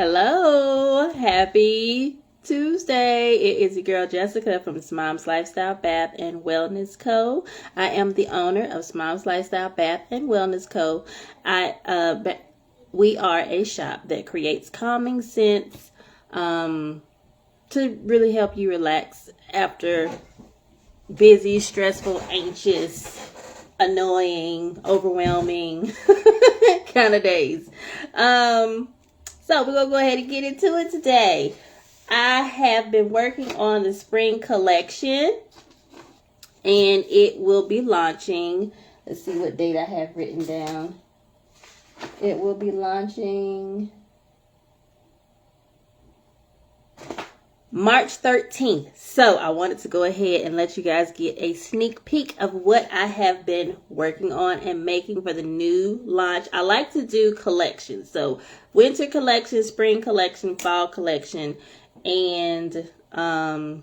Hello, happy Tuesday. It is your girl Jessica from Mom's Lifestyle Bath and Wellness Co. I am the owner of Mom's Lifestyle Bath and Wellness Co. We are a shop that creates calming scents to really help you relax after busy, stressful, anxious, annoying, overwhelming kind of days. So we're going to go ahead and get into it today. I have been working on the spring collection, and it will be launching. Let's see what date I have written down. It will be launching March 13th. So I wanted to go ahead and let you guys get a sneak peek of what I have been working on and making for the new launch. I like to do collections. So winter collection, spring collection, fall collection, and what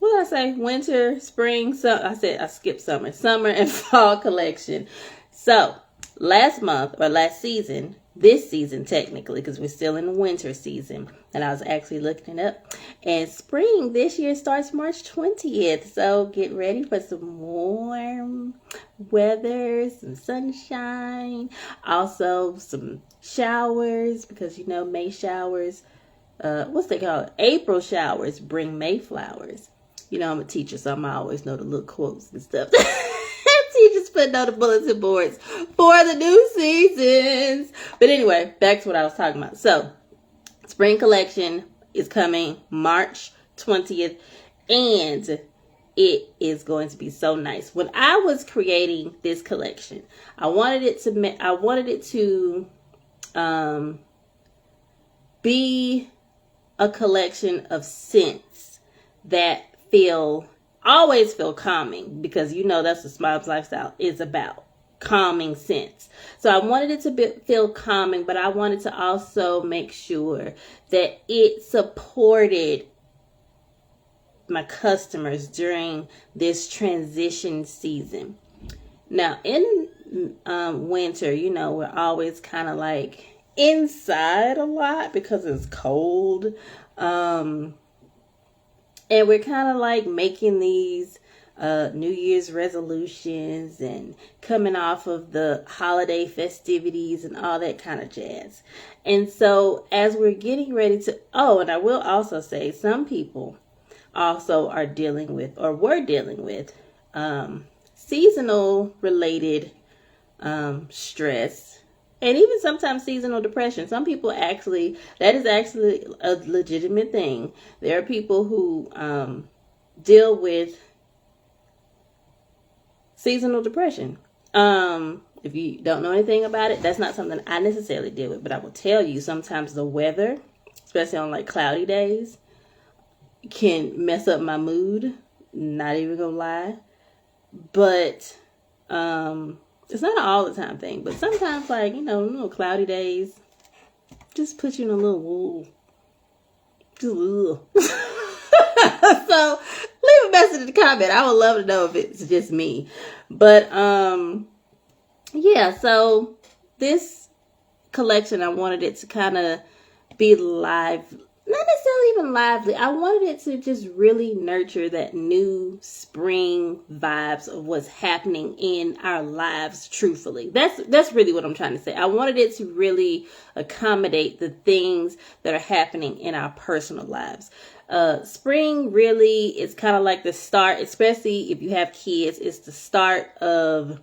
did I say? Winter, spring, I skipped summer and fall collection. So last season, this season technically, because we're still in the winter season, and I was actually looking it up, and spring this year starts March 20th, so get ready for some warm weather, some sunshine, also some showers, because May showers, what's they call it? April showers bring May flowers. I'm a teacher, so I always know the little quotes and stuff. Teachers putting on the bulletin boards for the new seasons. But anyway, back to what I was talking about. So, spring collection is coming March 20th, and it is going to be so nice. When I was creating this collection, I wanted it to be a collection of scents that always feel calming, because that's what Mom's Lifestyle is about, calming scents. So I wanted it to feel calming, but I wanted to also make sure that it supported my customers during this transition season. Now in winter, we're always kind of like inside a lot because it's cold. And we're kind of like making these New Year's resolutions and coming off of the holiday festivities and all that kind of jazz. And so as we're getting ready to, and I will also say some people also are dealing with, or were dealing with, seasonal related stress. And even sometimes seasonal depression. Some people that is actually a legitimate thing. There are people who deal with seasonal depression. If you don't know anything about it, that's not something I necessarily deal with. But I will tell you, sometimes the weather, especially on like cloudy days, can mess up my mood. Not even gonna lie. But it's not an all the time thing, but sometimes, like, little cloudy days just put you in a little wool. Just So leave a message in the comment. I would love to know if it's just me. But yeah, so this collection, I wanted it to kind of be live. Not necessarily even lively. I wanted it to just really nurture that new spring vibes of what's happening in our lives, truthfully. That's really what I'm trying to say. I wanted it to really accommodate the things that are happening in our personal lives. Spring really is kind of like the start, especially if you have kids, it's the start of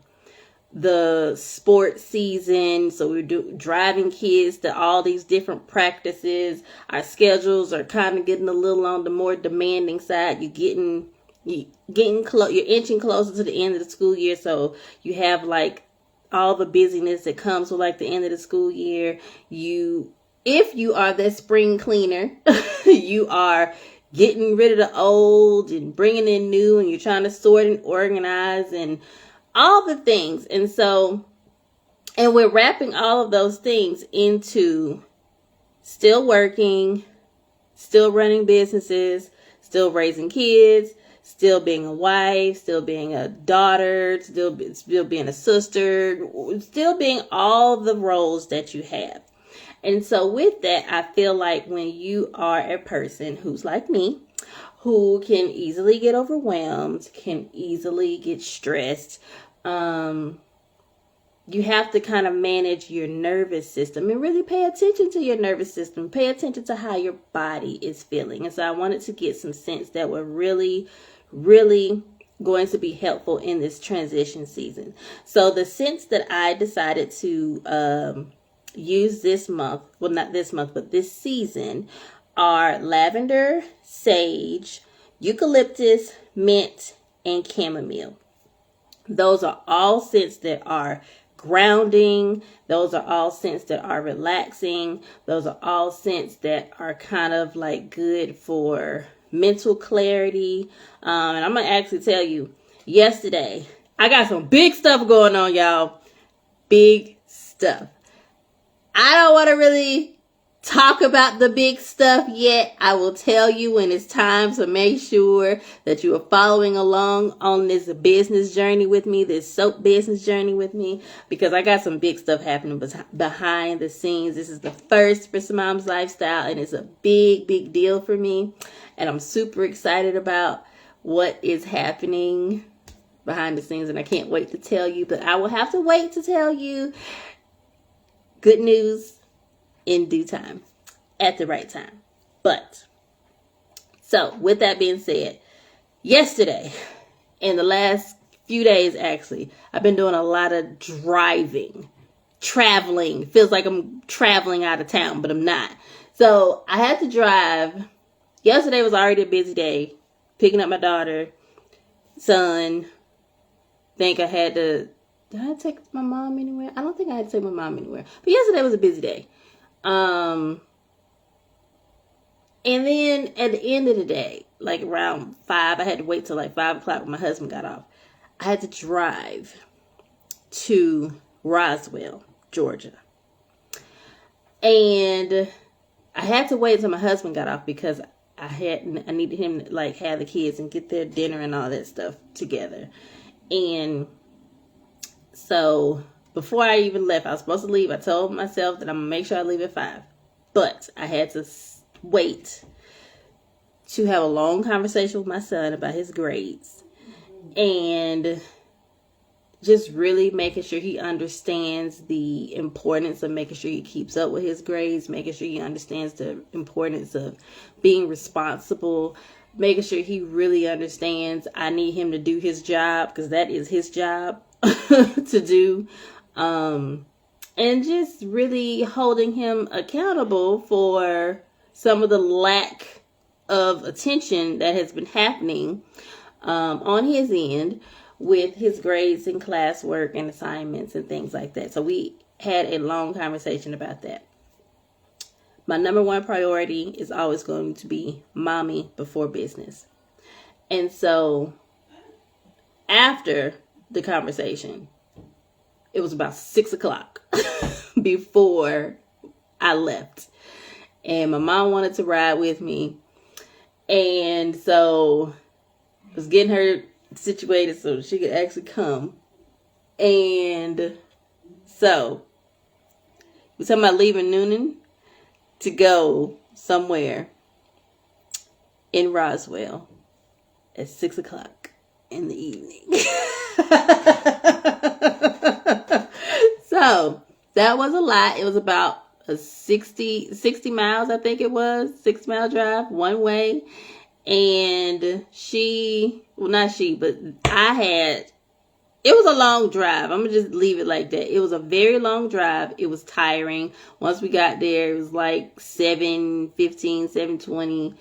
the sports season. So we're driving kids to all these different practices. Our schedules are kind of getting a little on the more demanding side. You're inching closer to the end of the school year. So you have like all the busyness that comes with like the end of the school year. If you are that spring cleaner, you are getting rid of the old and bringing in new, and you're trying to sort and organize and all the things. And we're wrapping all of those things into still working, still running businesses, still raising kids, still being a wife, still being a daughter, still being a sister, still being all the roles that you have. And so with that, I feel like when you are a person who's like me, who can easily get overwhelmed, can easily get stressed, you have to kind of manage your nervous system and really pay attention to your nervous system. Pay attention to how your body is feeling. And so I wanted to get some scents that were really, really going to be helpful in this transition season. So the scents that I decided to use this month, well, not this month, but this season, are lavender, sage, eucalyptus, mint, and chamomile. Those are all scents that are grounding. Those are all scents that are relaxing. Those are all scents that are kind of like good for mental clarity. And I'm going to actually tell you, yesterday, I got some big stuff going on, y'all. Big stuff. I don't want to really talk about the big stuff yet. I will tell you when it's time, so make sure that you are following along on this business journey with me, this soap business journey with me, because I got some big stuff happening behind the scenes. This is the first for Mom's Lifestyle, and it's a big, big deal for me. And I'm super excited about what is happening behind the scenes, and I can't wait to tell you, but I will have to wait to tell you. Good news in due time, at the right time. But, so with that being said, yesterday, in the last few days actually, I've been doing a lot of driving, traveling. Feels like I'm traveling out of town, but I'm not. So I had to drive. Yesterday was already a busy day, picking up my daughter, son. Think I had to, did I take my mom anywhere? I don't think I had to take my mom anywhere. But yesterday was a busy day. And then at the end of the day, like around 5, I had to wait till like 5 o'clock when my husband got off. I had to drive to Roswell, Georgia. And I had to wait till my husband got off because I needed him to like have the kids and get their dinner and all that stuff together. And so before I even left, I was supposed to leave. I told myself that I'm going to make sure I leave at 5. But I had to wait to have a long conversation with my son about his grades. And just really making sure he understands the importance of making sure he keeps up with his grades. Making sure he understands the importance of being responsible. Making sure he really understands I need him to do his job because that is his job to do. And just really holding him accountable for some of the lack of attention that has been happening on his end with his grades and classwork and assignments and things like that. So we had a long conversation about that. My number one priority is always going to be mommy before business. And so after the conversation, it was about 6 o'clock before I left. And my mom wanted to ride with me. And so I was getting her situated so she could actually come. And so we're talking about leaving Noonan to go somewhere in Roswell at 6 o'clock in the evening. So that was a lot. It was about a 60 miles, I think it was. 6-mile drive one way. And it was a long drive. I'm going to just leave it like that. It was a very long drive. It was tiring. Once we got there, it was like 7:15, 7:20.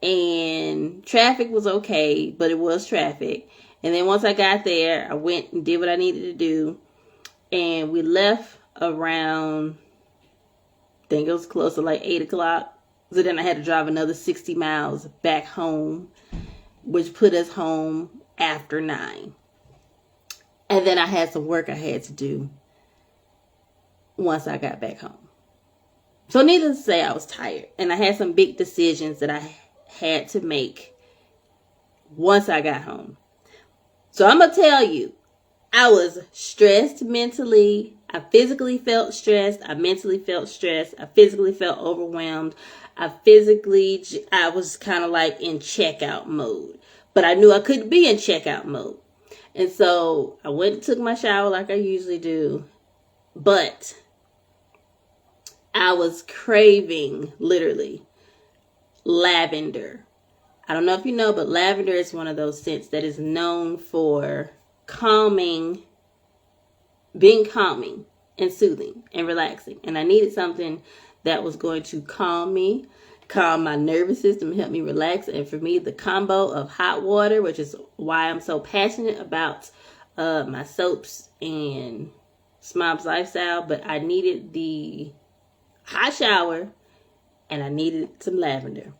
And traffic was okay, but it was traffic. And then once I got there, I went and did what I needed to do. And we left around, I think it was close to like 8 o'clock. So then I had to drive another 60 miles back home, which put us home after 9. And then I had some work I had to do once I got back home. So needless to say, I was tired. And I had some big decisions that I had to make once I got home. So I'm going to tell you, I was stressed mentally. I physically felt stressed. I mentally felt stressed. I physically felt overwhelmed. I was kind of like in checkout mode. But I knew I couldn't be in checkout mode. And so I went and took my shower like I usually do. But I was craving, literally, lavender. I don't know if you know, but lavender is one of those scents that is known for being calming and soothing and relaxing. And I needed something that was going to calm me, calm my nervous system, help me relax. And for me, the combo of hot water, which is why I'm so passionate about my soaps and Smob's lifestyle, but I needed the hot shower and I needed some lavender.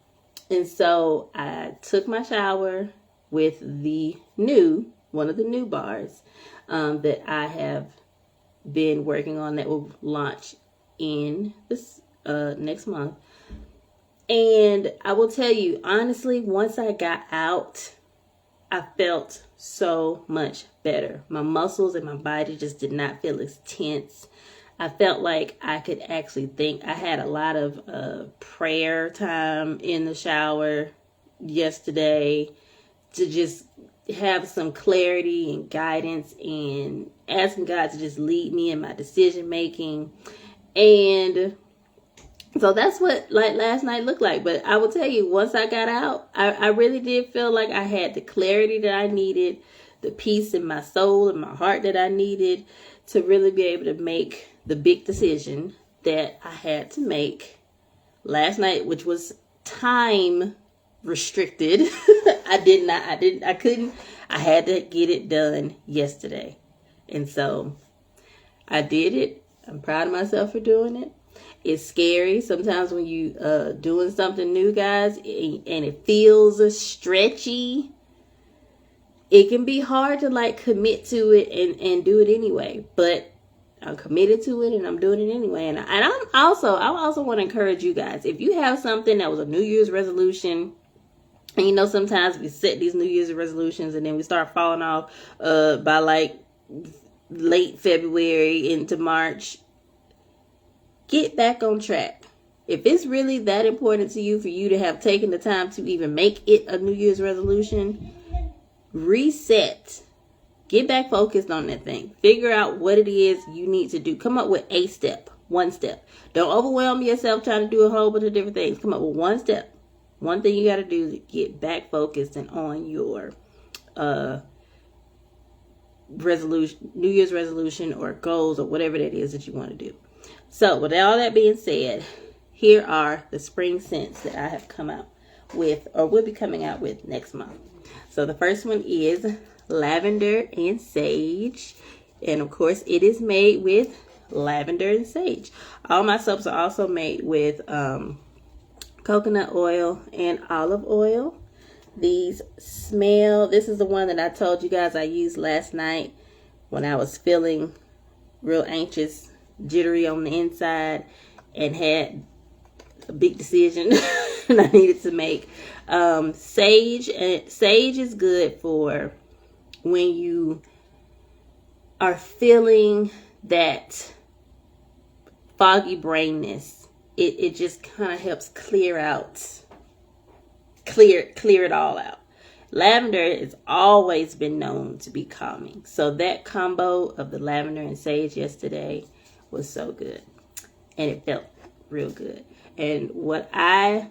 And so I took my shower with one of the new bars that I have been working on that will launch in this next month. And I will tell you, honestly, once I got out, I felt so much better. My muscles and my body just did not feel as tense. I felt like I could actually think. I had a lot of prayer time in the shower yesterday to just have some clarity and guidance and asking God to just lead me in my decision making. And so that's what like last night looked like. But I will tell you, once I got out, I really did feel like I had the clarity that I needed, the peace in my soul and my heart that I needed to really be able to make the big decision that I had to make last night, which was time restricted. I had to get it done yesterday. And so I did it. I'm proud of myself for doing it. It's scary sometimes when you doing something new, guys, and it feels stretchy. It can be hard to like commit to it and do it anyway. But I'm committed to it and I'm doing it anyway. And I also want to encourage you guys. If you have something that was a New Year's resolution, and you know sometimes we set these New Year's resolutions and then we start falling off by like late February into March. Get back on track. If it's really that important to you for you to have taken the time to even make it a New Year's resolution, reset. Get back focused on that thing. Figure out what it is you need to do. Come up with a step. One step. Don't overwhelm yourself trying to do a whole bunch of different things. Come up with one step. One thing you got to do is get back focused and on your resolution, New Year's resolution or goals or whatever that is that you want to do. So with all that being said, here are the spring scents that I have come out with or will be coming out with next month. So the first one is lavender and sage. And of course it is made with lavender and sage. All my soaps are also made with coconut oil and olive oil. These smell, this is the one that I told you guys I used last night when I was feeling real anxious, jittery on the inside, and had a big decision that I needed to make. Sage is good for when you are feeling that foggy brainness. It just kind of helps clear it all out. Lavender has always been known to be calming. So that combo of the lavender and sage yesterday was so good. And it felt real good. And what I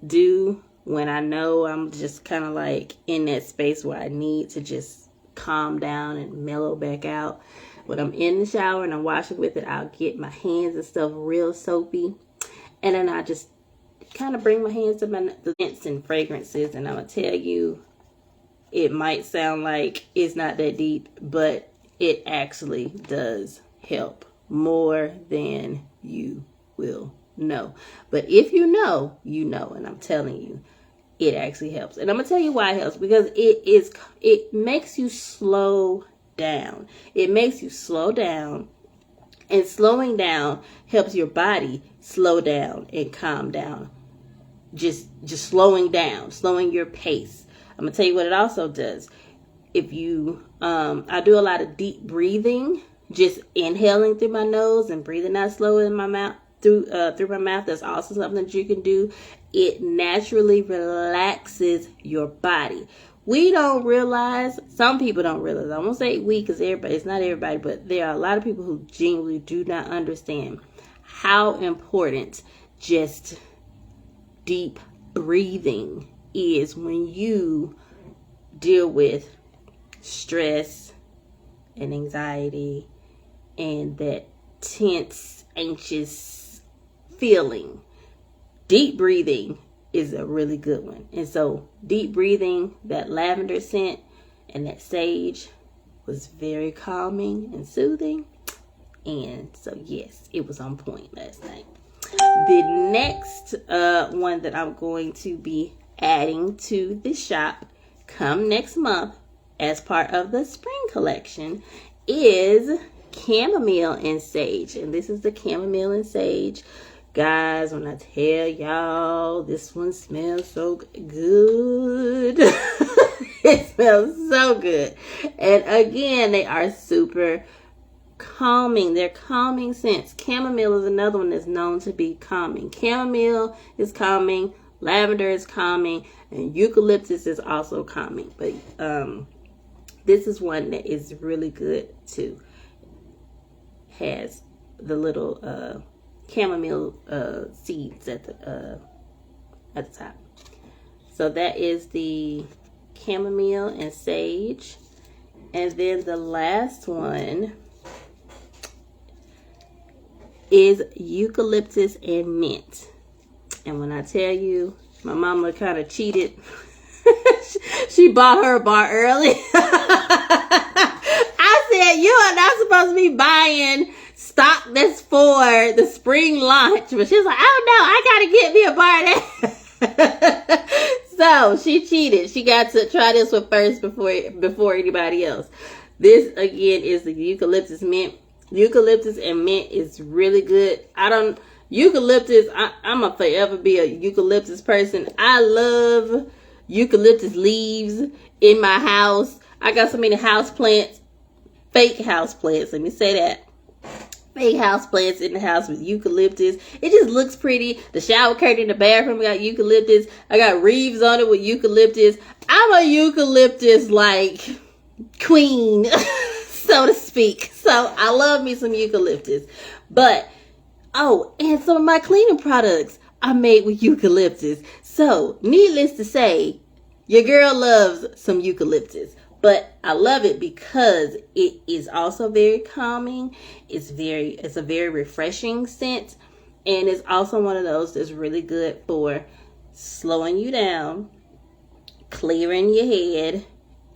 do when I know I'm just kind of like in that space where I need to just calm down and mellow back out, when I'm in the shower and I'm washing with it, I'll get my hands and stuff real soapy. And then I just kind of bring my hands to the scents and fragrances. And I'm going to tell you, it might sound like it's not that deep, but it actually does help more than you will know. But if you know, you know. And I'm telling you, it actually helps. And I'm going to tell you why it helps. Because it makes you slow down. It makes you slow down. And slowing down helps your body slow down and calm down. Just slowing down, slowing your pace. I'm going to tell you what it also does. If you, I do a lot of deep breathing just inhaling through my nose and breathing out slowly in my mouth through my mouth. That's also something that you can do. It naturally relaxes your body. We don't realize, some people don't realize, I won't say we because everybody, it's not everybody, but there are a lot of people who genuinely do not understand how important just deep breathing is when you deal with stress and anxiety and that tense, anxious feeling. Deep breathing is a really good one. And so deep breathing, that lavender scent and that sage was very calming and soothing. And so yes, it was on point last night. The next one that I'm going to be adding to the shop come next month as part of the spring collection is chamomile and sage. And this is the chamomile and sage. Guys, when I tell y'all, this one smells so good. It smells so good. And again, they are super calming. They're calming scents. Chamomile is another one that's known to be calming. Chamomile is calming. Lavender is calming. And eucalyptus is also calming. But this is one that is really good too. Has the little chamomile seeds at the top. So that is the chamomile and sage. And then the last one is eucalyptus and mint. And when I tell you, my mama kind of cheated. She bought her a bar early. I said, you are not supposed to be buying stock that's for the spring launch. But she's like, oh no, I gotta get me a bar. So she cheated. She got to try this one first before anybody else. This again is the eucalyptus mint. Eucalyptus and mint is really good. Eucalyptus, I'm gonna forever be a eucalyptus person. I love eucalyptus leaves in my house. I got so many house plants, fake house plants, let me say that. Fake house plants in the house with eucalyptus. It just looks pretty. The shower curtain in the bathroom got eucalyptus. I got wreaths on it with eucalyptus. I'm a eucalyptus like queen, so to speak. So I love me some eucalyptus. But, and some of my cleaning products are made with eucalyptus. So, needless to say, your girl loves some eucalyptus. But I love it because it is also very calming. It's a very refreshing scent. And it's also one of those that's really good for slowing you down, clearing your head.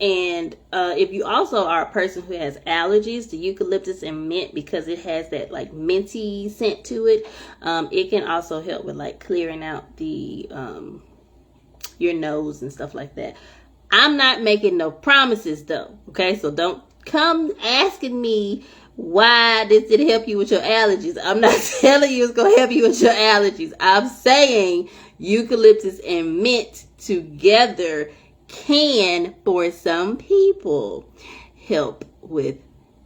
And if you also are a person who has allergies to eucalyptus and mint, because it has that like minty scent to it, it can also help with like clearing out the your nose and stuff like that. I'm not making no promises though, okay? So don't come asking me why this did help you with your allergies. I'm not telling you it's going to help you with your allergies. I'm saying eucalyptus and mint together can, for some people, help with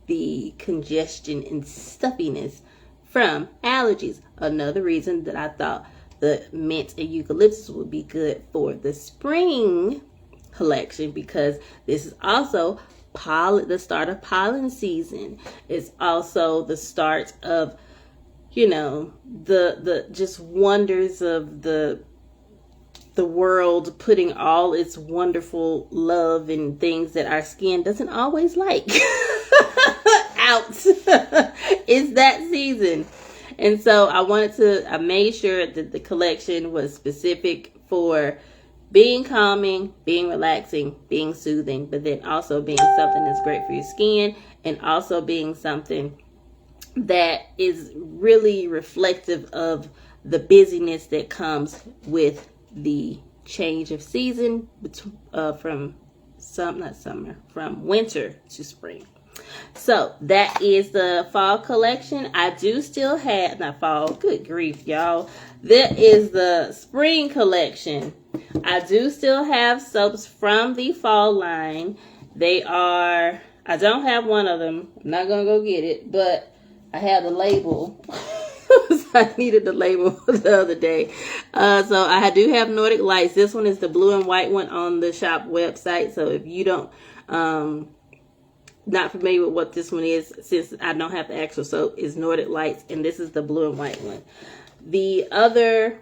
the congestion and stuffiness from allergies. Another reason that I thought the mint and eucalyptus would be good for the spring collection, because this is also the start of pollen season. It's also the start of, the just wonders of the world putting all its wonderful love and things that our skin doesn't always like out. It's that season. And so I made sure that the collection was specific for being calming, being relaxing, being soothing, but then also being something that's great for your skin, and also being something that is really reflective of the busyness that comes with the change of season from winter to spring. So that is the fall collection. I do still have, not fall, good grief, y'all. That is the spring collection. I do still have soaps from the fall line. I I don't have one of them. I'm not going to go get it, but I have the label. I needed the label the other day. So I do have Nordic Lights. This one is the blue and white one on the shop website. So if you don't, not familiar with what this one is, since I don't have the actual soap, is Nordic Lights. And this is the blue and white one. The other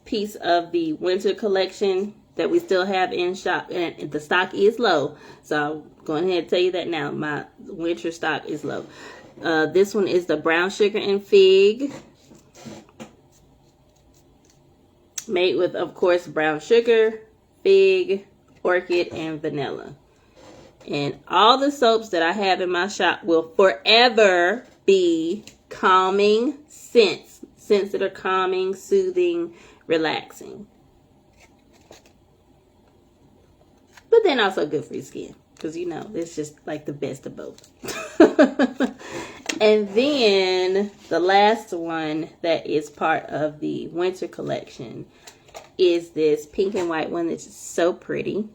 piece of the winter collection that we still have in shop, and the stock is low. So I'm going ahead and tell you that now. My winter stock is low. This one is the brown sugar and fig, made with, of course, brown sugar, fig, orchid, and vanilla. And all the soaps that I have in my shop will forever be calming scents. Scents that are calming, soothing, relaxing. But then also good for your skin. Because, you know, it's just like the best of both. And then the last one that is part of the winter collection is this pink and white one that's so pretty.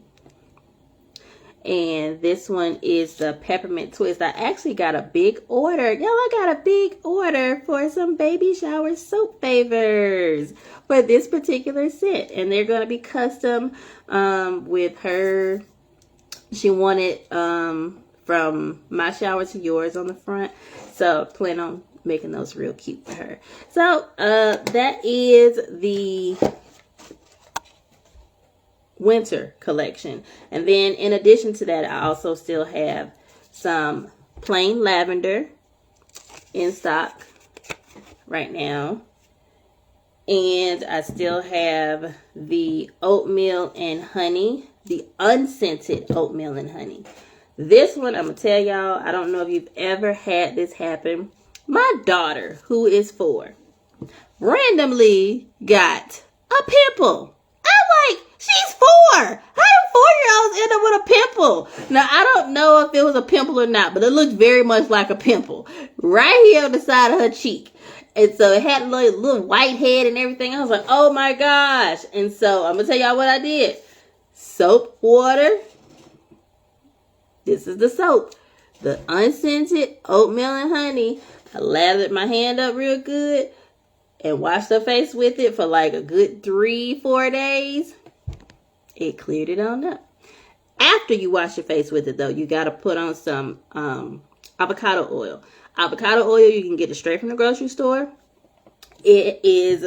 And this one is the peppermint twist. I actually got a big order. Y'all, I got a big order for some baby shower soap favors for this particular scent. And they're going to be custom with her. She wanted from my shower to yours on the front. So plan on making those real cute for her. So that is the winter collection. And then in addition to that, I also still have some plain lavender in stock right now. And I still have the oatmeal and honey, the unscented oatmeal and honey. This one, I'm going to tell y'all, I don't know if you've ever had this happen. My daughter, who is 4, randomly got a pimple. I'm like, she's 4. How do 4-year-olds end up with a pimple? Now, I don't know if it was a pimple or not, but it looked very much like a pimple right here on the side of her cheek. And so it had a little white head and everything. I was like, oh my gosh. And so I'm going to tell y'all what I did. Soap, water. This is the soap. The unscented oatmeal and honey. I lathered my hand up real good and washed her face with it for like a good 3-4 days. It cleared it on up. After you wash your face with it, though, you got to put on some avocado oil. Avocado oil, you can get it straight from the grocery store. It is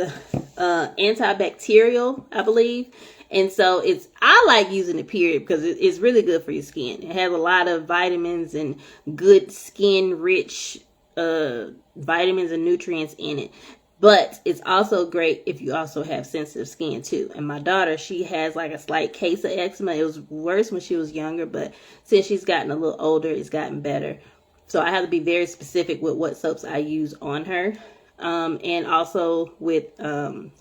antibacterial, I believe. And so I like using it, period, because it's really good for your skin. It has a lot of vitamins and good skin rich vitamins and nutrients in it. But it's also great if you also have sensitive skin too. And my daughter, she has like a slight case of eczema. It was worse when she was younger, but since she's gotten a little older, it's gotten better. So I have to be very specific with what soaps I use on her. And also with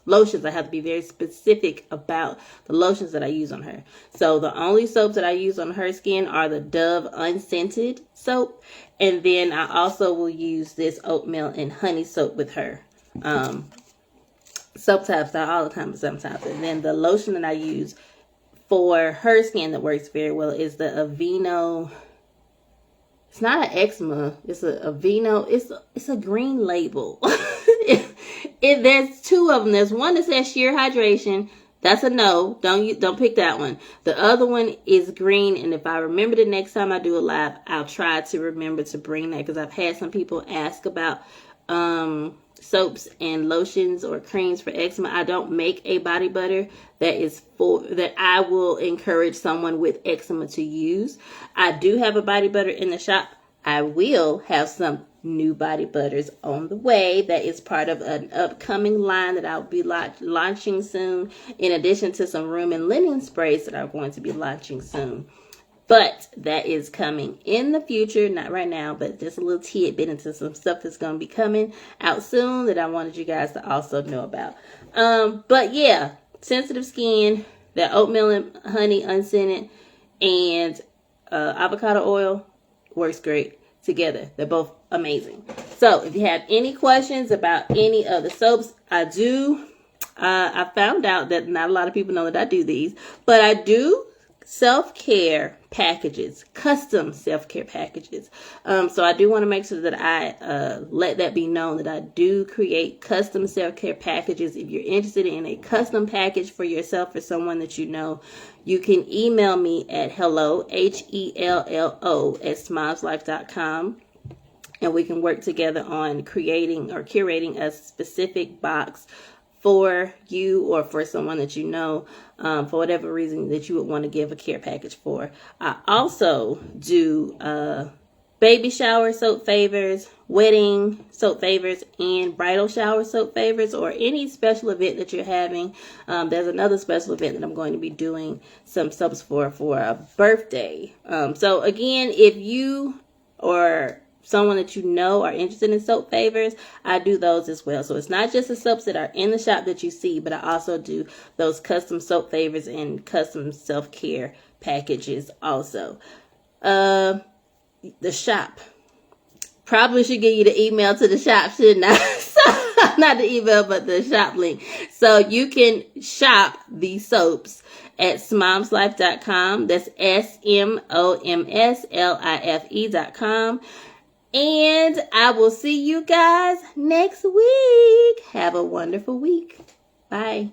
lotions, I have to be very specific about the lotions that I use on her. So the only soaps that I use on her skin are the Dove unscented soap. And then I also will use this oatmeal and honey soap with her. Soap types, not all the time, but sometimes. And then the lotion that I use for her skin that works very well is the Aveeno. It's not an eczema. It's a Aveeno. It's a green label. There's 2 of them. There's one that says sheer hydration. That's a no. Don't pick that one. The other one is green. And if I remember the next time I do a live, I'll try to remember to bring that, because I've had some people ask about soaps and lotions or creams for eczema. I don't make a body butter that I will encourage someone with eczema to use. I do have a body butter in the shop. I will have some new body butters on the way. That is part of an upcoming line that I'll be launching soon, in addition to some room and linen sprays that I'm going to be launching soon. But that is coming in the future, not right now, but just a little tidbit into some stuff that's going to be coming out soon that I wanted you guys to also know about. But yeah, sensitive skin, that oatmeal and honey unscented, and avocado oil works great together. They're both amazing. So if you have any questions about any of the soaps, I found out that not a lot of people know that I do these, but I do self-care packages, custom self-care packages. So I do want to make sure that I let that be known that I do create custom self-care packages. If you're interested in a custom package for yourself or someone that you know, you can email me at hello, HELLO, at smileslife.com. And we can work together on creating or curating a specific box for you or for someone that you know, for whatever reason that you would want to give a care package for. I also do baby shower soap favors, wedding soap favors, and bridal shower soap favors, or any special event that you're having. There's another special event that I'm going to be doing some soaps for a birthday. So again, if you or someone that you know are interested in soap favors, I do those as well. So it's not just the soaps that are in the shop that you see, but I also do those custom soap favors and custom self-care packages also. The shop. Probably should give you the email to the shop, shouldn't I? Not the email, but the shop link. So you can shop these soaps at smomslife.com. That's SMOMSLIFE.com. And I will see you guys next week. Have a wonderful week. Bye.